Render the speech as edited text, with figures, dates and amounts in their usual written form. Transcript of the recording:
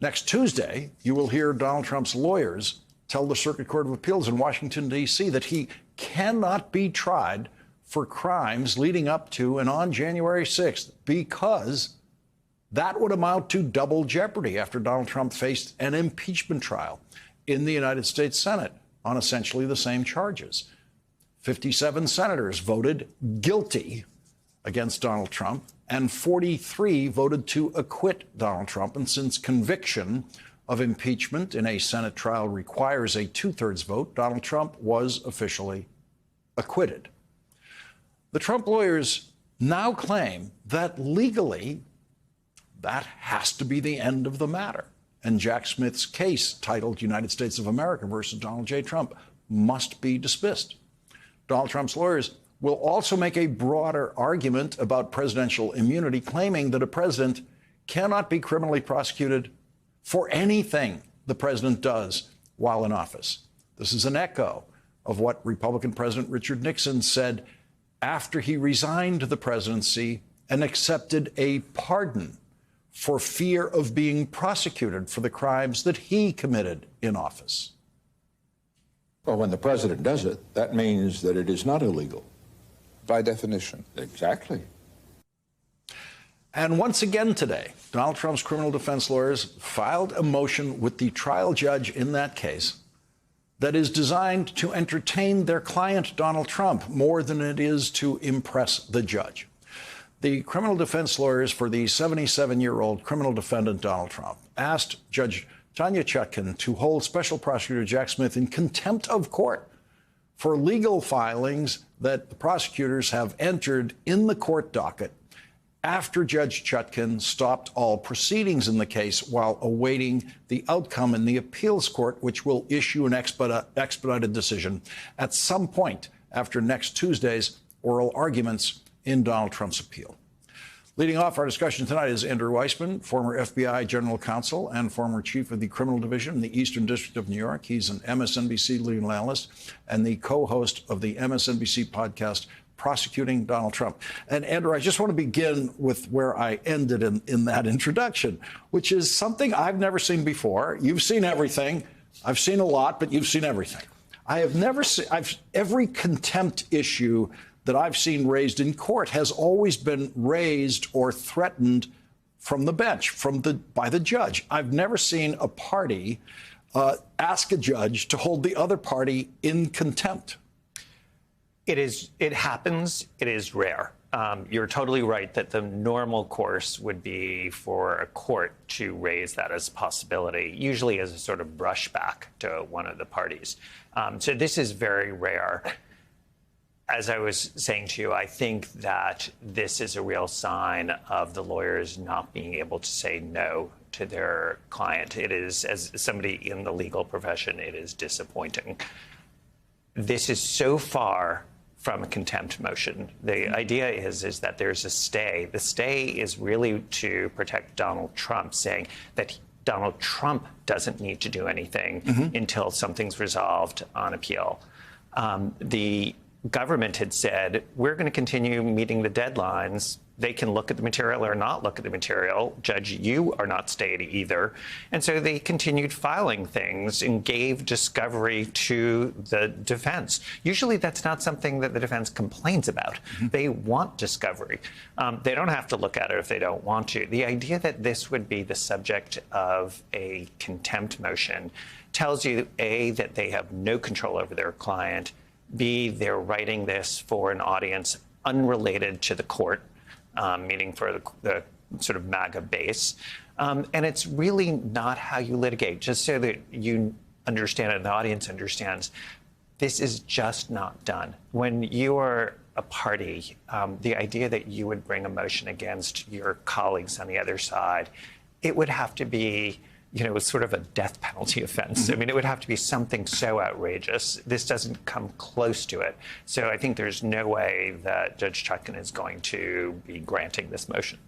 Next Tuesday, you will hear Donald Trump's lawyers tell the Circuit Court of Appeals in Washington, D.C. that he cannot be tried for crimes leading up to and on January 6th because that would amount to double jeopardy after Donald Trump faced an impeachment trial in the United States Senate on essentially the same charges. 57 senators voted guilty against Donald Trump, and 43 voted to acquit Donald Trump. And since conviction of impeachment in a Senate trial requires a two-thirds vote, Donald Trump was officially acquitted. The Trump lawyers now claim that legally that has to be the end of the matter. And Jack Smith's case, titled United States of America versus Donald J. Trump, must be dismissed. Donald Trump's lawyers will also make a broader argument about presidential immunity, claiming that a president cannot be criminally prosecuted for anything the president does while in office. This is an echo of what Republican President Richard Nixon said after he resigned the presidency and accepted a pardon for fear of being prosecuted for the crimes that he committed in office. Well, when the president does it, that means that it is not illegal. By definition. Exactly. And once again today, Donald Trump's criminal defense lawyers filed a motion with the trial judge in that case that is designed to entertain their client, Donald Trump, more than it is to impress the judge. The criminal defense lawyers for the 77-year-old criminal defendant, Donald Trump, asked Judge Tanya Chutkan to hold Special Prosecutor Jack Smith in contempt of court for legal filings that the prosecutors have entered in the court docket after Judge Chutkan stopped all proceedings in the case while awaiting the outcome in the appeals court, which will issue an expedited decision at some point after next Tuesday's oral arguments in Donald Trump's appeal. Leading off our discussion tonight is Andrew Weissmann, former FBI general counsel and former chief of the criminal division in the Eastern District of New York. He's an MSNBC legal analyst and the co-host of the MSNBC podcast, Prosecuting Donald Trump. And Andrew, I just want to begin with where I ended in that introduction, which is something I've never seen before. You've seen everything. I've seen a lot, but you've seen everything. I have never seen, every contempt issue that I've seen raised in court has always been raised or threatened from the bench, by the judge. I've never seen a party ask a judge to hold the other party in contempt. It happens. It is rare. You're totally right that the normal course would be for a court to raise that as a possibility, usually as a sort of brushback to one of the parties. So this is very rare. As I was saying to you, I think that this is a real sign of the lawyers not being able to say no to their client. It is, as somebody in the legal profession, it is disappointing. This is so far from a contempt motion. The idea is that there's a stay. The stay is really to protect Donald Trump, saying that Donald Trump doesn't need to do anything until something's resolved on appeal. The government had said, we're going to continue meeting the deadlines. They can look at the material or not look at the material. Judge, you are not stayed either. And so they continued filing things and gave discovery to the defense. Usually that's not something that the defense complains about. They want discovery. They don't have to look at it if they don't want to. The idea that this would be the subject of a contempt motion tells you, A, that they have no control over their client, B, they're writing this for an audience unrelated to the court, meaning for the sort of MAGA base. And it's really not how you litigate. Just so that you understand and the audience understands, this is just not done. When you are a party, the idea that you would bring a motion against your colleagues on the other side, it would have to be, sort of a death penalty offense. I mean, it would have to be something so outrageous. This doesn't come close to it. So I think there's no way that Judge Chutkan is going to be granting this motion.